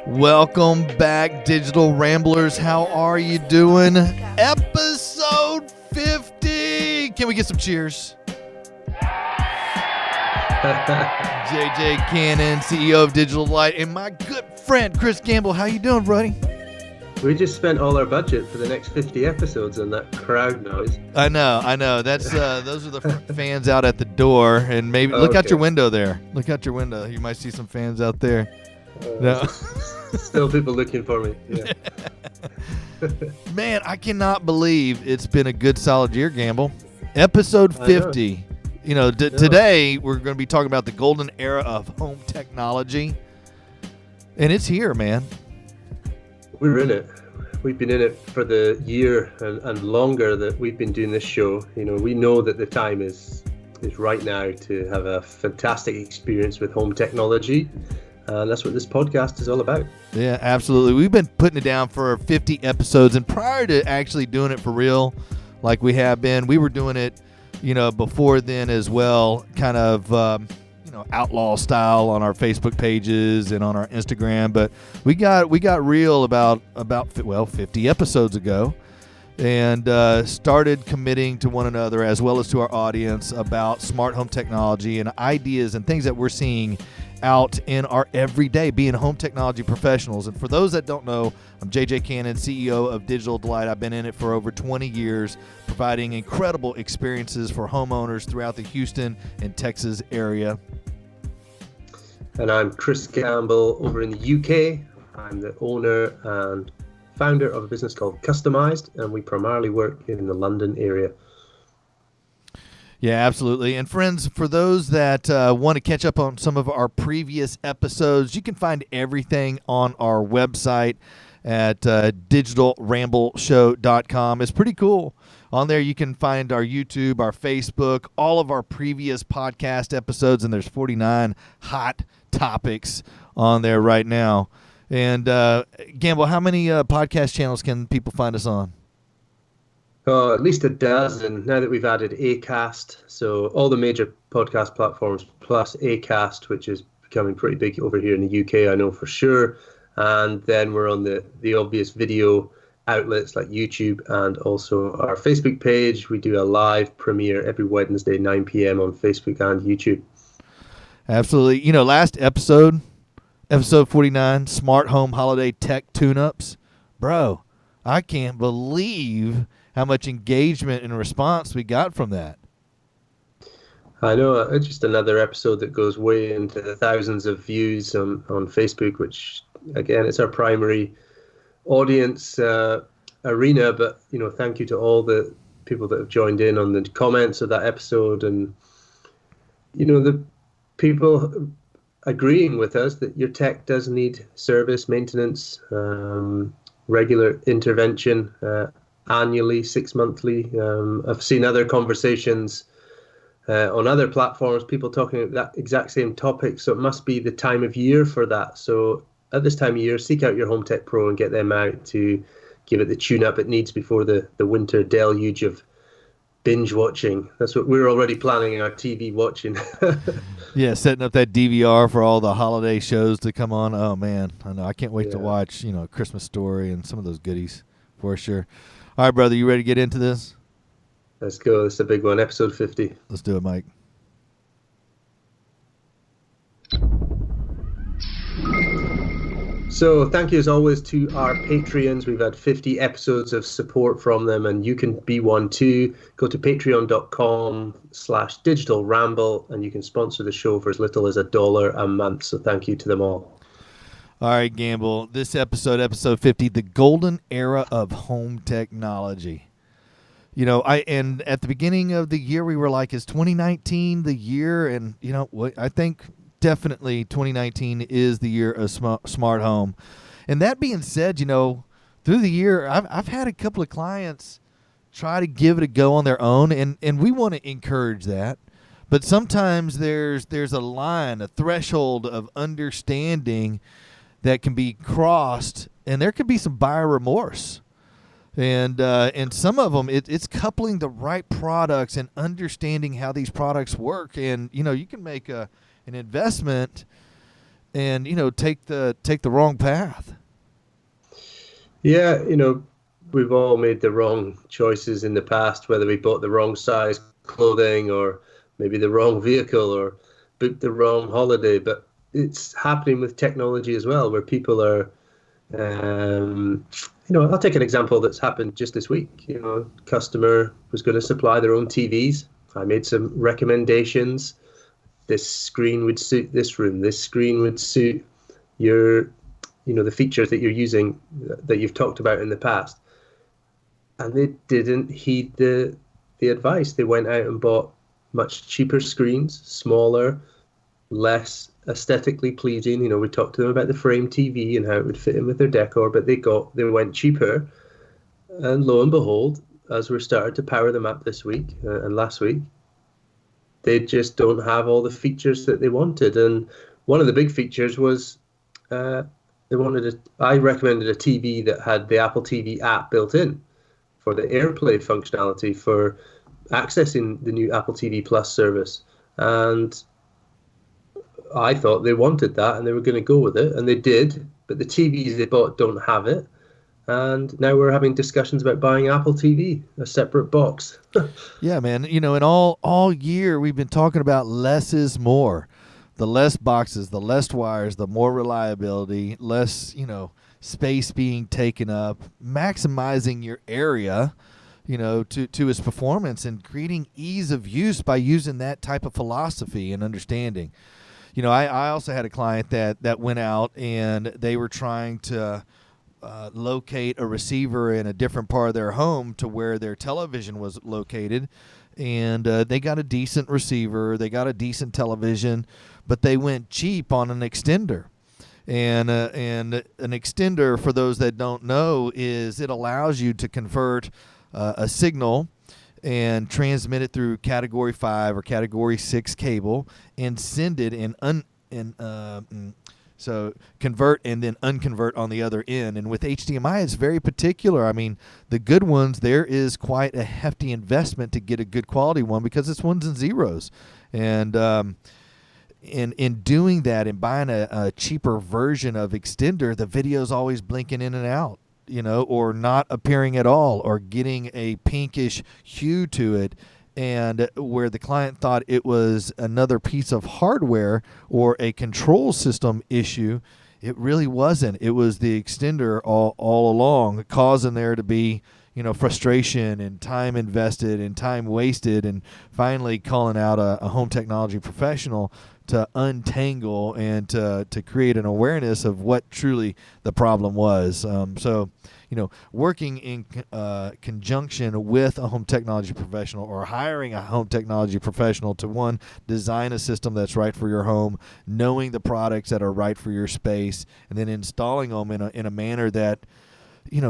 Welcome back, Digital Ramblers. How are you doing? Episode 50. Can we get some cheers? JJ Cannon, CEO of Digital Delight, and my good friend Chris Gamble. How you doing, buddy? We just spent all our budget for the next 50 episodes on that crowd noise. I know. That's those are the fans out at the door, and maybe look out your window there. Look out your window. You might see some fans out there. No. Still people looking for me. Yeah. Man, I cannot believe it's been a good solid year, Gamble. Episode 50. Today we're going to be talking about the golden era of home technology. And it's here, man. We're in it. We've been in it for the year and longer that we've been doing this show. You know, we know that the time is right now to have a fantastic experience with home technology. And that's what this podcast is all about. Yeah, absolutely. We've been putting it down for 50 episodes. And prior to actually doing it for real, like we have been, we were doing it, before then as well, kind of, outlaw style on our Facebook pages and on our Instagram. But we got real about 50 episodes ago and started committing to one another as well as to our audience about smart home technology and ideas and things that we're seeing out in our everyday being home technology professionals. And for those that don't know, I'm JJ Cannon, CEO of Digital Delight. I've been in it for over 20 years, providing incredible experiences for homeowners throughout the Houston and Texas area. And I'm Chris Campbell over in the UK. I'm the owner and founder of a business called Customized, and we primarily work in the London area. Yeah, absolutely. And friends, for those that want to catch up on some of our previous episodes, you can find everything on our website at digitalrambleshow.com. It's pretty cool. On there, you can find our YouTube, our Facebook, all of our previous podcast episodes, and there's 49 hot topics on there right now. And Gamble, how many podcast channels can people find us on? At least a dozen now that we've added Acast. So all the major podcast platforms plus Acast, which is becoming pretty big over here in the UK, I know for sure. And then we're on the obvious video outlets like YouTube and also our Facebook page. We do a live premiere every Wednesday, 9 p.m. on Facebook and YouTube. Absolutely. Last episode 49, Smart Home Holiday Tech Tune-Ups. Bro, I can't believe how much engagement and response we got from that. I know. It's just another episode that goes way into the thousands of views on Facebook, which, again, it's our primary audience arena. But, thank you to all the people that have joined in on the comments of that episode. And, the people agreeing with us that your tech does need service, maintenance, regular intervention, annually, 6 monthly. I've seen other conversations on other platforms, people talking about that exact same topic. So it must be the time of year for that. So at this time of year, seek out your Home Tech Pro and get them out to give it the tune-up it needs before the winter deluge of binge watching. That's what we're already planning in our TV watching. Yeah, setting up that DVR for all the holiday shows to come on. Oh, man, I know. I can't wait to watch, Christmas Story and some of those goodies for sure. All right, brother, you ready to get into this? Let's go. It's a big one, episode 50. Let's do it, Mike. So thank you as always to our Patreons. We've had 50 episodes of support from them, and you can be one too. Go to patreon.com/digitalramble, and you can sponsor the show for as little as $1 a month. So thank you to them all. All right, Gamble. This episode 50, the golden era of home technology. And at the beginning of the year, we were like, is 2019 the year? And, I think definitely 2019 is the year of smart home. And that being said, through the year, I've had a couple of clients try to give it a go on their own, and we want to encourage that. But sometimes there's a line, a threshold of understanding that can be crossed, and there could be some buyer remorse. And some of them, it's coupling the right products and understanding how these products work. And, you can make an investment and take the wrong path. Yeah, we've all made the wrong choices in the past, whether we bought the wrong size clothing or maybe the wrong vehicle or booked the wrong holiday. But it's happening with technology as well, where people are, I'll take an example that's happened just this week. Customer was going to supply their own TVs. I made some recommendations. This screen would suit this room. This screen would suit your, the features that you're using that you've talked about in the past. And they didn't heed the advice. They went out and bought much cheaper screens, smaller, less aesthetically pleasing. We talked to them about the frame TV and how it would fit in with their decor, but they went cheaper. And lo and behold, as we're starting to power them up this week and last week, they just don't have all the features that they wanted. And one of the big features was I recommended a TV that had the Apple TV app built in for the AirPlay functionality for accessing the new Apple TV Plus service. And I thought they wanted that and they were going to go with it, and they did, but the TVs they bought don't have it. And now we're having discussions about buying Apple TV, a separate box. Yeah, man. And all year we've been talking about less is more. The less boxes, the less wires, the more reliability, less, space being taken up, maximizing your area, to its performance, and creating ease of use by using that type of philosophy and understanding. I also had a client that went out and they were trying to locate a receiver in a different part of their home to where their television was located. And they got a decent receiver, they got a decent television, but they went cheap on an extender. And an extender, for those that don't know, is it allows you to convert a signal and transmit it through Category 5 or Category 6 cable and send it so convert and then unconvert on the other end. And with HDMI, it's very particular. I mean, the good ones, there is quite a hefty investment to get a good quality one because it's ones and zeros. And in doing that and buying a cheaper version of extender, the video's always blinking in and out, or not appearing at all, or getting a pinkish hue to it. And where the client thought it was another piece of hardware or a control system issue, it really wasn't. It was the extender all along, causing there to be, frustration and time invested and time wasted, and finally calling out a home technology professional to untangle and to create an awareness of what truly the problem was. Working in conjunction with a home technology professional, or hiring a home technology professional to, one, design a system that's right for your home, knowing the products that are right for your space, and then installing them in a manner that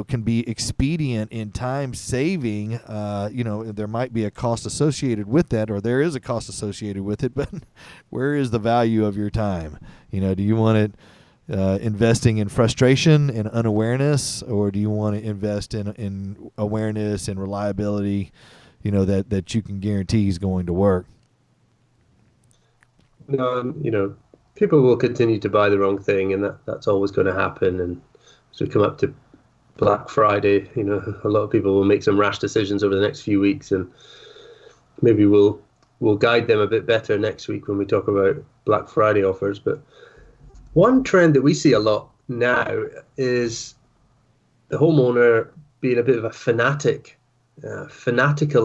can be expedient in time saving. There might be a cost associated with that, or there is a cost associated with it, but where is the value of your time? Do you want it investing in frustration and unawareness, or do you want to invest in awareness and reliability, that you can guarantee is going to work? No, people will continue to buy the wrong thing, and that's always going to happen. And as we come up to Black Friday, a lot of people will make some rash decisions over the next few weeks, and maybe we'll guide them a bit better next week when we talk about Black Friday offers. But one trend that we see a lot now is the homeowner being a bit of a fanatical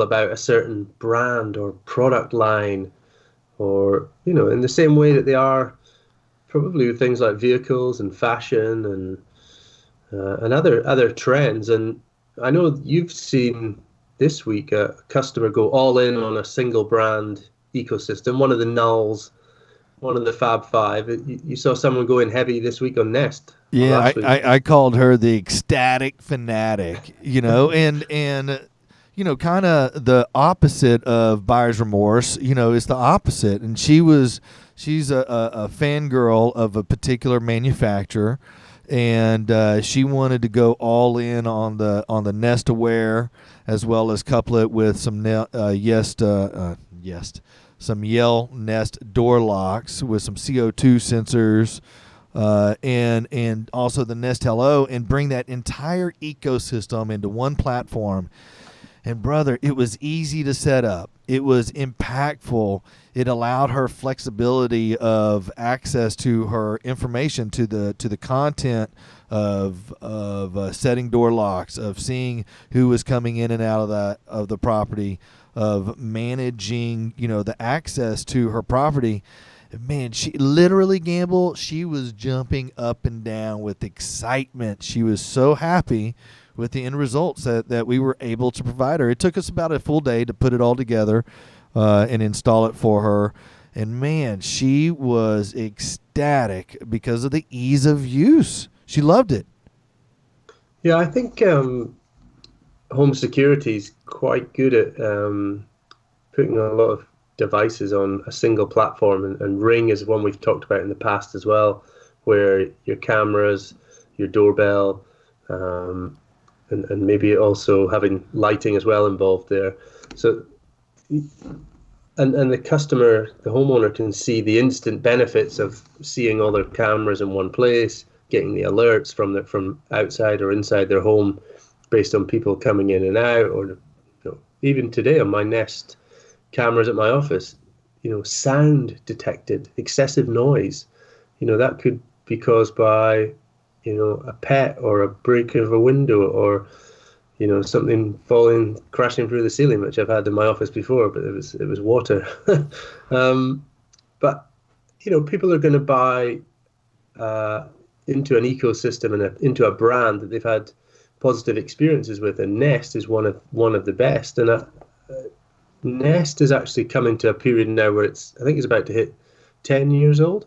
about a certain brand or product line, or, in the same way that they are probably with things like vehicles and fashion and other trends. And I know you've seen this week a customer go all in on a single brand ecosystem, one of the Nulls, one of the Fab Five. You saw someone go in heavy this week on Nest. Yeah, I called her the ecstatic fanatic, and kind of the opposite of buyer's remorse. It's the opposite. And she's a fangirl of a particular manufacturer, and she wanted to go all in on the Nest Aware, as well as couple it with some some Yale Nest door locks with some CO2 sensors and also the Nest Hello, and bring that entire ecosystem into one platform. And brother, it was easy to set up. It was impactful. It allowed her flexibility of access to her information, to the content of setting door locks, of seeing who was coming in and out of the property, of managing the access to her property. Man, she literally, Gamble, she was jumping up and down with excitement. She was so happy with the end results that we were able to provide her. It took us about a full day to put it all together and install it for her. And man, she was ecstatic because of the ease of use. She loved it. Yeah, I think home security is quite good at putting a lot of devices on a single platform, and Ring is one we've talked about in the past as well, where your cameras, your doorbell, and maybe also having lighting as well involved there. So, and the customer, the homeowner, can see the instant benefits of seeing all their cameras in one place, getting the alerts from outside or inside their home based on people coming in and out, or even today on my Nest cameras at my office, sound detected, excessive noise, that could be caused by, a pet or a break of a window, or, something crashing through the ceiling, which I've had in my office before, but it was water. But, people are going to buy into an ecosystem and into a brand that they've had positive experiences with, and Nest is one of the best. And Nest is actually coming to a period now where I think it's about to hit 10 years old.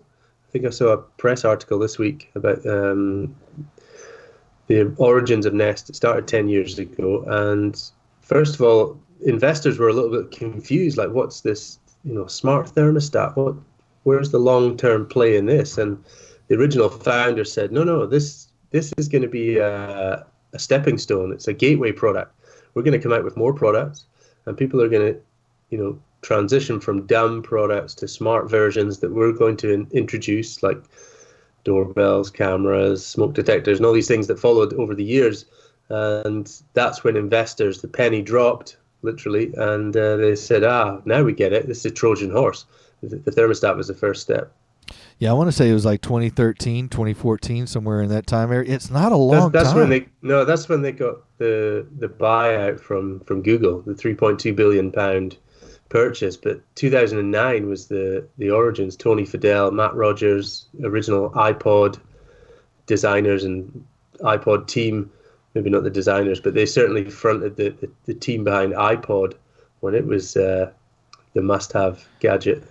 I think I saw a press article this week about the origins of Nest. It started 10 years ago. And first of all, investors were a little bit confused, like, what's this, smart thermostat? Where's the long-term play in this? And the original founder said, no, this is going to be a stepping stone. It's a gateway product. We're going to come out with more products, and people are going to, transition from dumb products to smart versions that we're going to introduce, like doorbells, cameras, smoke detectors, and all these things that followed over the years. And that's when investors, the penny dropped, literally, and they said, now we get it. This is a Trojan horse. The thermostat was the first step. Yeah, I want to say it was like 2013, 2014, somewhere in that time area. It's not a long that's time. That's when they got the buyout from Google, the £3.2 billion purchase. But 2009 was the origins. Tony Fadell, Matt Rogers, original iPod designers and iPod team, maybe not the designers, but they certainly fronted the team behind iPod when it was the must-have gadget.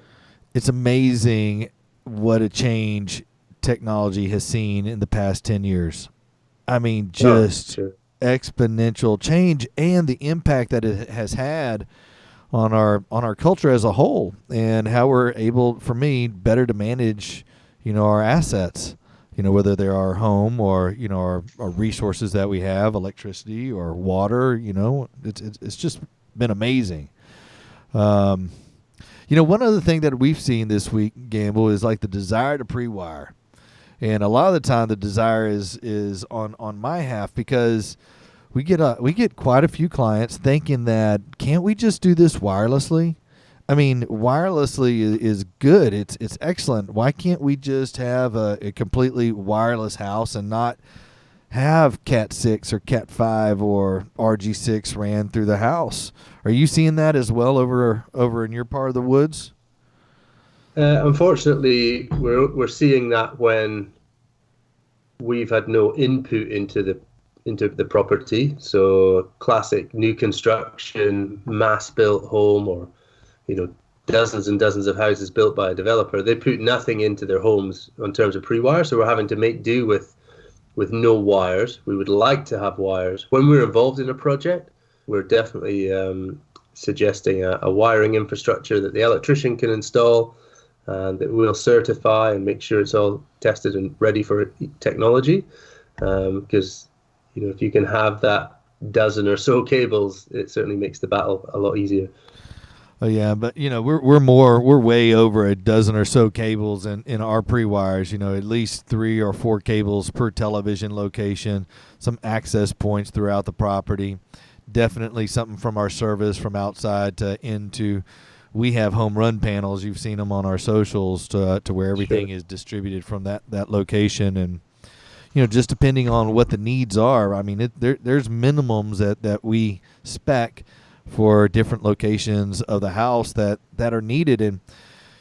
It's amazing what a change technology has seen in the past 10 years. I mean, just exponential change, and the impact that it has had on our culture as a whole, and how we're able, for me, better to manage, our assets, whether they're our home or, our resources that we have, electricity or water, it's just been amazing. One other thing that we've seen this week, Gamble, is like the desire to pre-wire. And a lot of the time the desire is on my half, because we get quite a few clients thinking that, can't we just do this wirelessly? I mean, wirelessly is good. It's excellent. Why can't we just have a completely wireless house and not have Cat 6 or Cat 5 or RG6 ran through the house? Are you seeing that as well over in your part of the woods? Unfortunately, we're seeing that when we've had no input into the property. So classic new construction, mass built home, or dozens and dozens of houses built by a developer. They put nothing into their homes in terms of pre-wire, so we're having to make do with no wires. We would like to have wires. When we're involved in a project, we're definitely suggesting a wiring infrastructure that the electrician can install, and that we'll certify and make sure it's all tested and ready for technology. Because if you can have that dozen or so cables, it certainly makes the battle a lot easier. Oh yeah, but we're way over a dozen or so cables in our pre-wires. At least 3 or 4 cables per television location, some access points throughout the property. Definitely something from our service from outside to into. We have home run panels. You've seen them on our socials to where everything Sure. is distributed from that location, and just depending on what the needs are. I mean, there's minimums that we spec for different locations of the house that are needed. And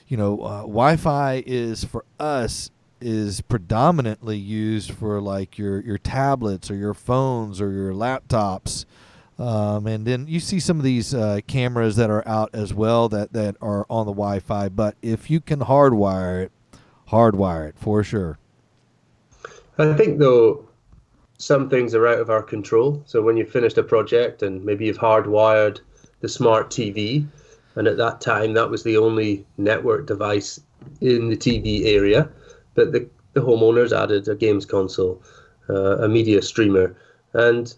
Wi-Fi is for us is predominantly used for like your tablets or your phones or your laptops. And then you see some of these cameras that are out as well that are on the Wi-Fi. But if you can hardwire it for sure. I think though some things are out of our control. So when you've finished a project and maybe you've hardwired the smart TV, and at that time that was the only network device in the TV area, but the homeowners added a games console, a media streamer, and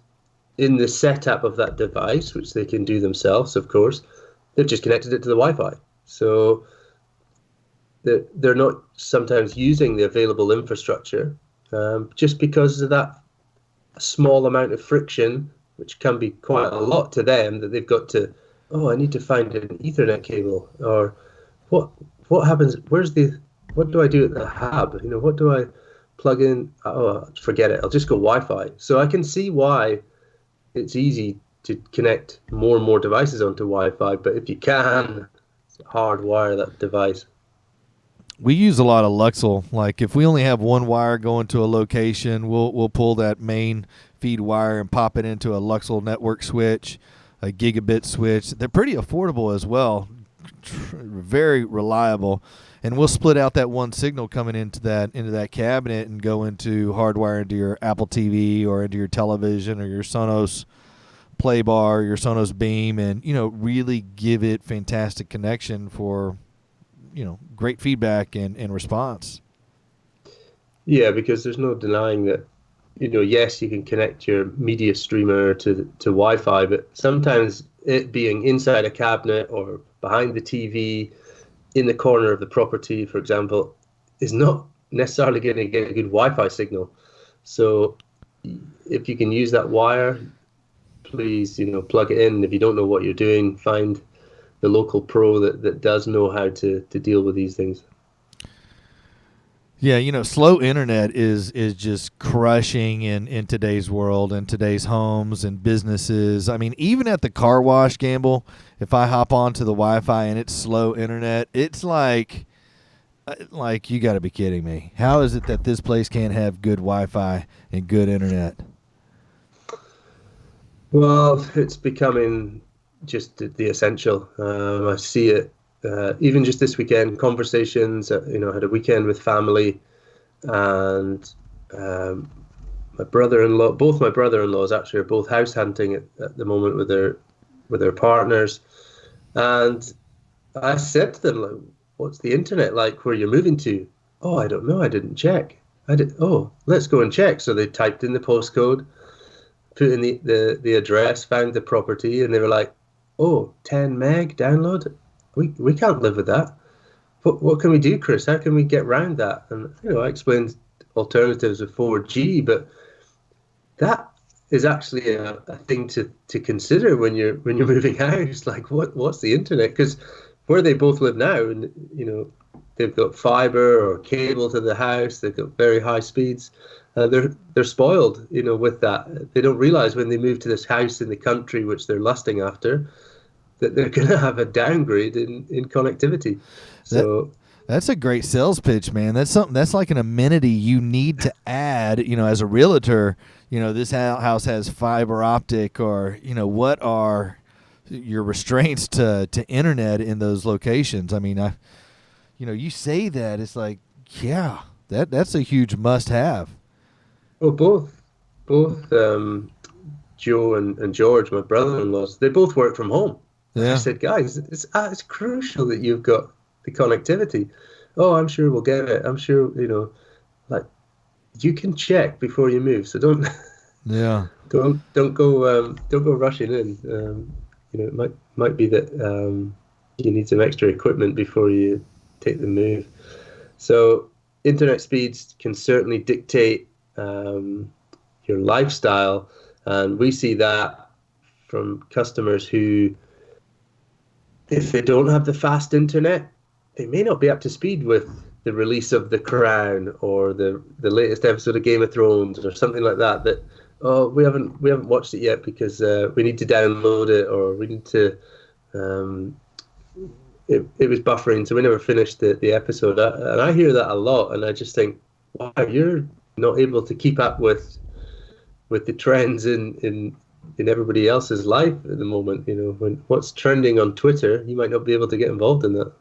in the setup of that device, which they can do themselves, of course, they've just connected it to the Wi-Fi. So they're not sometimes using the available infrastructure just because of that small amount of friction, which can be quite a lot to them, that they've got to, oh, I need to find an Ethernet cable, or what happens, what do I do at the hub? What do I plug in? Oh, forget it, I'll just go Wi-Fi. So I can see why it's easy to connect more and more devices onto Wi-Fi, but if you can, hardwire that device. We use a lot of Luxel. Like if we only have one wire going to a location, we'll pull that main feed wire and pop it into a Luxel network switch, a gigabit switch. They're pretty affordable as well, very reliable. And we'll split out that one signal coming into that cabinet and go into hardwire into your Apple TV or into your television or your Sonos Play Bar, your Sonos Beam, and really give it fantastic connection for great feedback and response. Yeah, because there's no denying that, yes, you can connect your media streamer to Wi-Fi, but sometimes it being inside a cabinet or behind the TV in the corner of the property, for example, is not necessarily going to get a good Wi-Fi signal. So if you can use that wire, please, plug it in. If you don't know what you're doing, find the local pro that does know how to deal with these things. Yeah, slow internet is just crushing in today's world and today's homes and businesses. I mean, even at the car wash, Gamble, if I hop onto the Wi-Fi and it's slow internet, it's like you got to be kidding me. How is it that this place can't have good Wi-Fi and good internet? Well, it's becoming just the essential. I see it even just this weekend. Conversations. I had a weekend with family, and my brother-in-law. Both my brother-in-laws actually are both house hunting at the moment with their partners, and I said to them, like, "What's the internet like where you're moving to?" "Oh, I don't know. I didn't check." I did. "Oh, let's go and check." So they typed in the postcode, put in the address, found the property, and they were like, "Oh, 10 meg download? We can't live with that. What can we do, Chris? How can we get around that?" And I explained alternatives of 4G, but that is actually a thing to consider when you're moving house. Like, what's the internet? Because where they both live now, and they've got fiber or cable to the house. They've got very high speeds. They're spoiled, with that. They don't realize when they move to this house in the country, which they're lusting after, that they're going to have a downgrade in connectivity. So that's a great sales pitch, man. That's something. That's like an amenity you need to add. As a realtor, this house has fiber optic, or what are your restraints to internet in those locations? I mean, you say that, it's like, yeah, that's a huge must-have. well, both Joe and George, my brother-in-laws, they both work from home. I Yeah. said, guys, it's crucial that you've got the connectivity. "Oh, I'm sure we'll get it. I'm sure, like, you can check before you move. So don't Yeah. don't go rushing in. It might be that you need some extra equipment before you take the move. So internet speeds can certainly dictate your lifestyle, and we see that from customers who, if they don't have the fast internet, they may not be up to speed with the release of The Crown or the latest episode of Game of Thrones or something like that. That, oh, we haven't watched it yet because we need to download it, or we need to. It was buffering, so we never finished the episode. And I hear that a lot, and I just think, wow, you're not able to keep up with the trends in everybody else's life at the moment. You know, when what's trending on Twitter, you might not be able to get involved in that.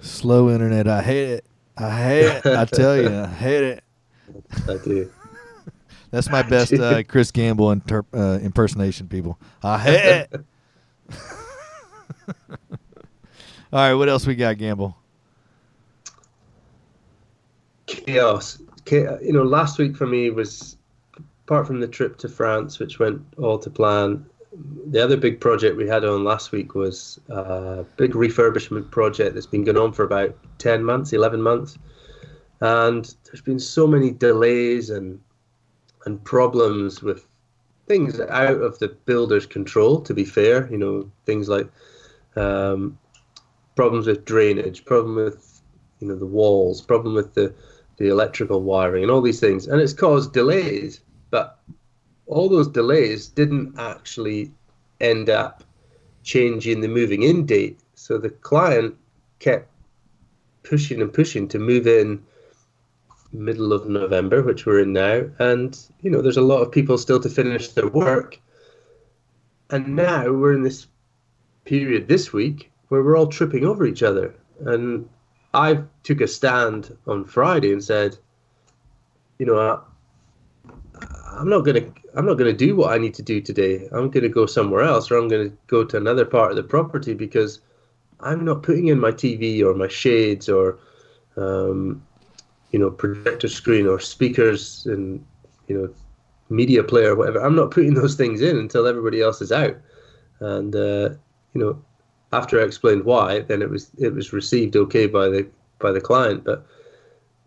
Slow internet, I hate it. I hate it. I tell you, I hate it. I do. That's my best Chris Gamble impersonation, people. I hate it. All right, what else we got, Gamble? Chaos. You know, last week for me was, apart from the trip to France, which went all to plan, the other big project we had on last week was a big refurbishment project that's been going on for about 10 months, 11 months. And there's been so many delays and problems with things out of the builder's control, to be fair. You know, things like problems with drainage, problem with, you know, the walls, problem with the electrical wiring and all these things. And it's caused delays. But all those delays didn't actually end up changing the moving in date. So the client kept pushing and pushing to move in middle of November, which we're in now. And, you know, there's a lot of people still to finish their work. And now we're in this period this week where we're all tripping over each other. And I took a stand on Friday and said, you know, I'm not gonna do what I need to do today. I'm gonna go somewhere else, or I'm gonna go to another part of the property, because I'm not putting in my TV or my shades or you know, projector screen or speakers and, you know, media player or whatever. I'm not putting those things in until everybody else is out. And you know, after I explained why, then it was received okay by the client. But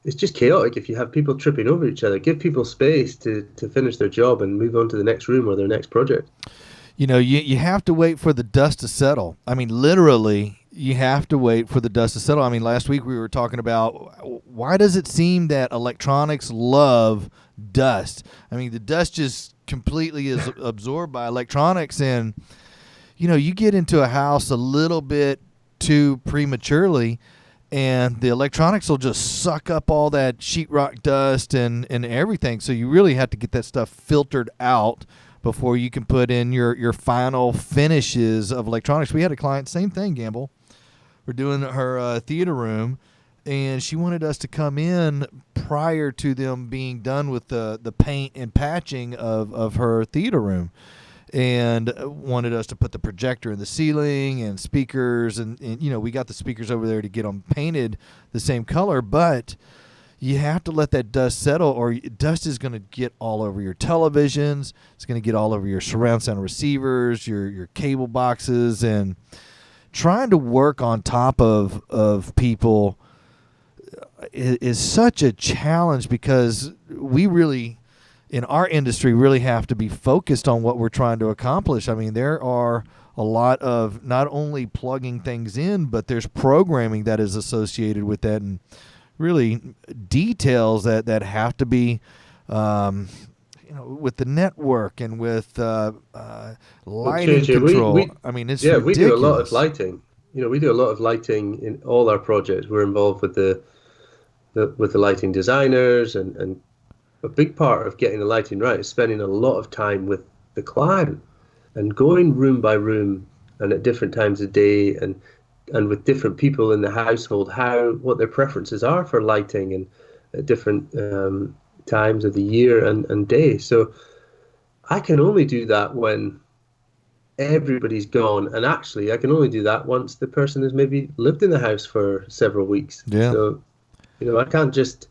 it's just chaotic if you have people tripping over each other. Give people space to finish their job and move on to the next room or their next project. You know, you have to wait for the dust to settle. I mean, literally, you have to wait for the dust to settle. I mean, last week we were talking about, why does it seem that electronics love dust? I mean, the dust just completely is absorbed by electronics. And, you know, you get into a house a little bit too prematurely, and the electronics will just suck up all that sheetrock dust and everything. So you really have to get that stuff filtered out before you can put in your final finishes of electronics. We had a client, same thing, Gamble. We're doing her theater room, and she wanted us to come in prior to them being done with the paint and patching of her theater room, and wanted us to put the projector in the ceiling and speakers, and you know, we got the speakers over there to get them painted the same color, but you have to let that dust settle, or dust is going to get all over your televisions. It's going to get all over your surround sound receivers, your cable boxes, and trying to work on top of people is such a challenge, because we really, in our industry, really have to be focused on what we're trying to accomplish. I mean, there are a lot of not only plugging things in, but there's programming that is associated with that, and really details that have to be, you know, with the network and with lighting control. I mean, it's ridiculous. We do a lot of lighting. You know, we do a lot of lighting in all our projects. We're involved with the lighting designers, and a big part of getting the lighting right is spending a lot of time with the client and going room by room and at different times of day, and with different people in the household, what their preferences are for lighting, and at different times of the year and day. So I can only do that when everybody's gone, and actually I can only do that once the person has maybe lived in the house for several weeks. Yeah. So, you know, I can't just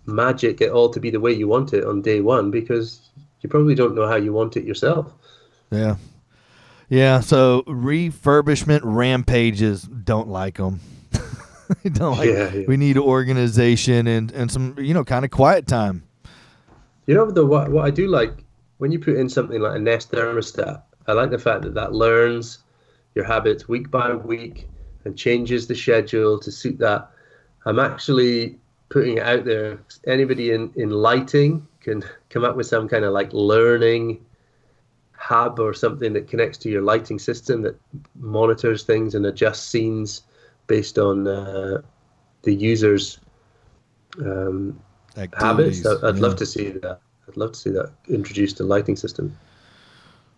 magic it all to be the way you want it on day one, because you probably don't know how you want it yourself. Yeah. Yeah, so refurbishment rampages, don't like them. Don't like. Yeah, yeah. We need organization and some kind of quiet time. What I do like when you put in something like a Nest thermostat, I like the fact that that learns your habits week by week and changes the schedule to suit that. I'm actually putting it out there. Anybody in lighting can come up with some kind of like learning hub or something that connects to your lighting system that monitors things and adjusts scenes based on the user's um, habits. Activities. I'd Yeah. love to see that. I'd love to see that introduced to lighting system.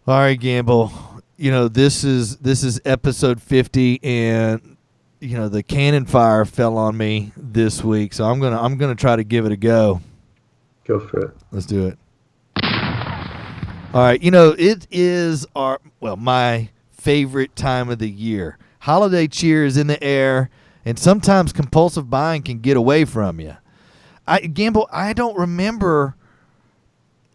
All right, Gamble. This is episode 50, and the cannon fire fell on me this week, so I'm gonna try to give it a go. Go for it. Let's do it. All right, it is my favorite time of the year. Holiday cheer is in the air, and sometimes compulsive buying can get away from you. Gamble, I don't remember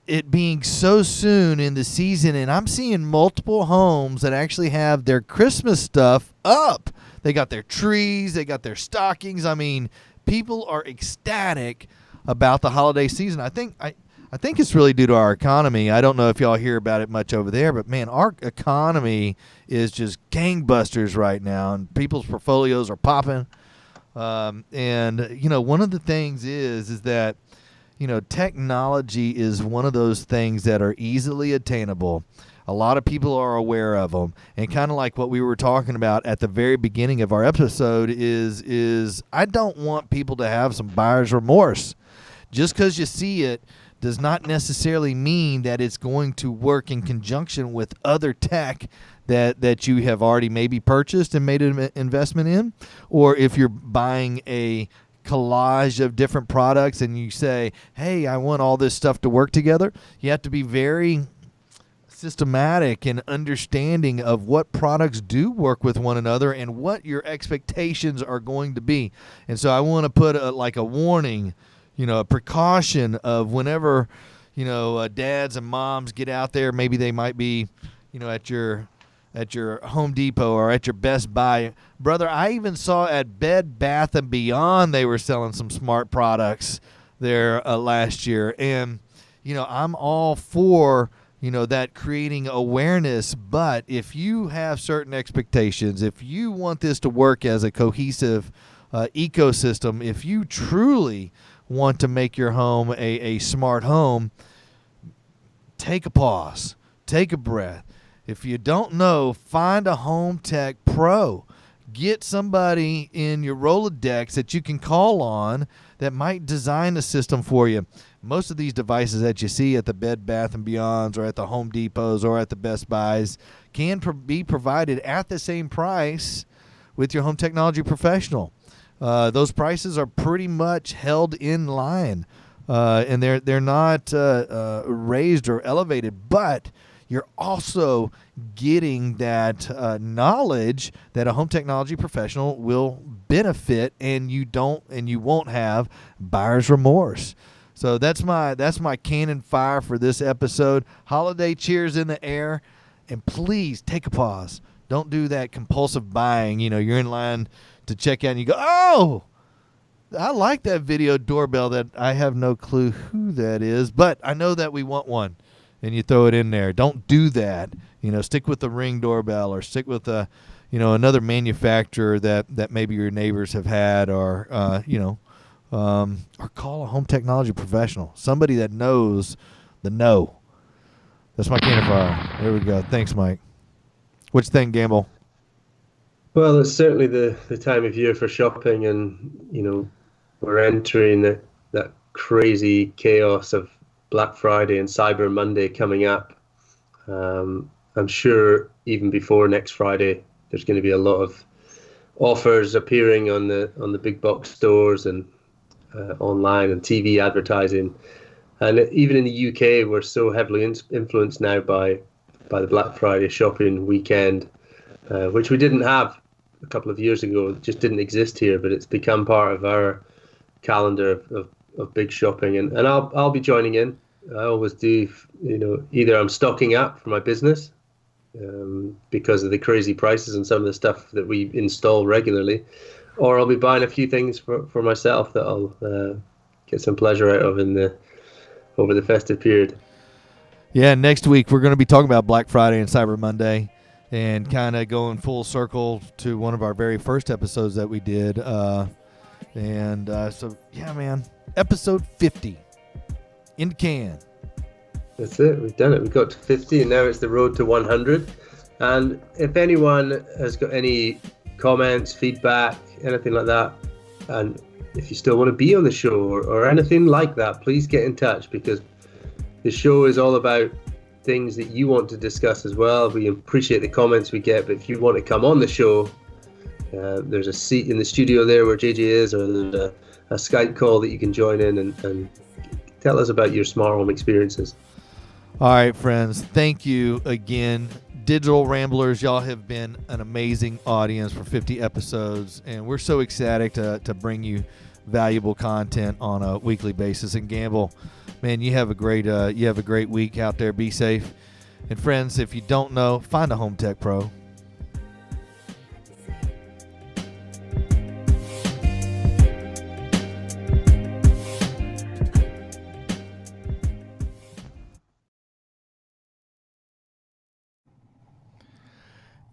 it being so soon in the season, and I'm seeing multiple homes that actually have their Christmas stuff up. They got their trees, they got their stockings. I mean, people are ecstatic about the holiday season. I think it's really due to our economy. I don't know if y'all hear about it much over there, but man, our economy is just gangbusters right now, and people's portfolios are popping. And one of the things is that technology is one of those things that are easily attainable. A lot of people are aware of them, and kind of like what we were talking about at the very beginning of our episode is I don't want people to have some buyer's remorse. Just because you see it does not necessarily mean that it's going to work in conjunction with other tech that you have already maybe purchased and made an investment in, or if you're buying a collage of different products and you say, hey, I want all this stuff to work together, you have to be very systematic and understanding of what products do work with one another and what your expectations are going to be. And so I want to put a warning, a precaution of whenever, dads and moms get out there, maybe they might be, at your Home Depot or at your Best Buy. Brother, I even saw at Bed Bath & Beyond they were selling some smart products there last year. And, I'm all for, that creating awareness. But if you have certain expectations, if you want this to work as a cohesive ecosystem, if you truly want to make your home a smart home, take a pause, take a breath. If you don't know, find a home tech pro. Get somebody in your Rolodex that you can call on that might design a system for you. Most of these devices that you see at the Bed Bath & Beyonds or at the Home Depots or at the Best Buys can be provided at the same price with your home technology professional. Those prices are pretty much held in line, and they're not raised or elevated, but you're also getting that knowledge that a home technology professional will benefit, and you won't have buyer's remorse. So that's my cannon fire for this episode. Holiday cheers in the air, and please take a pause. Don't do that compulsive buying. You're in line to check out and you go, oh, I like that video doorbell that I have no clue who that is, but I know that we want one. And you throw it in there. Don't do that. Stick with the Ring doorbell, or stick with another manufacturer that maybe your neighbors have had, or or call a home technology professional, somebody that knows the know. That's my cannon fire. There we go. Thanks, Mike. What you think, Gamble? Well, it's certainly the time of year for shopping, and we're entering that crazy chaos of Black Friday and Cyber Monday coming up. I'm sure even before next Friday, there's going to be a lot of offers appearing on the big box stores and online and TV advertising. And even in the UK, we're so heavily influenced now by the Black Friday shopping weekend, which we didn't have a couple of years ago. It just didn't exist here, but it's become part of our calendar of big shopping. And I'll be joining in. I always do. Either I'm stocking up for my business, because of the crazy prices and some of the stuff that we install regularly, or I'll be buying a few things for myself that I'll get some pleasure out of over the festive period. Yeah, next week we're going to be talking about Black Friday and Cyber Monday, and kind of going full circle to one of our very first episodes that we did. So yeah, man, episode 50 in the can. That's it. We've done it. We got to 50, and now it's the road to 100. And if anyone has got any comments, feedback, anything like that, and if you still want to be on the show or anything like that, please get in touch, because the show is all about things that you want to discuss as well. We appreciate the comments we get, but if you want to come on the show, there's a seat in the studio there where JJ is, or there's a Skype call that you can join in and tell us about your smart home experiences. All right, friends, thank you again. Digital Ramblers, y'all have been an amazing audience for 50 episodes, and we're so ecstatic to bring you valuable content on a weekly basis. And Gamble, man, you have a great week out there. Be safe. And friends, if you don't know, find a Home Tech Pro.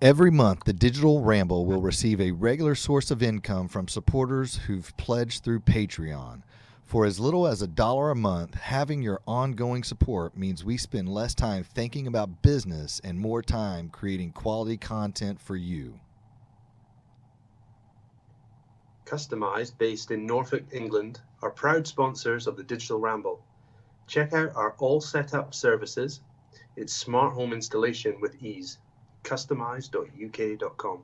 Every month, the Digital Ramble will receive a regular source of income from supporters who've pledged through Patreon. For as little as $1 a month, having your ongoing support means we spend less time thinking about business and more time creating quality content for you. Customized, based in Norfolk, England, are proud sponsors of the Digital Ramble. Check out our all setup services. It's smart home installation with ease. Customize.uk.com.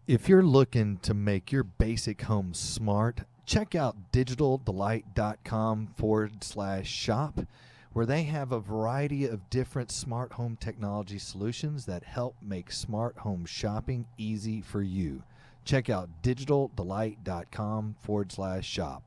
If you're looking to make your basic home smart, check out digitaldelight.com/shop, where they have a variety of different smart home technology solutions that help make smart home shopping easy for you. Check out digitaldelight.com/shop.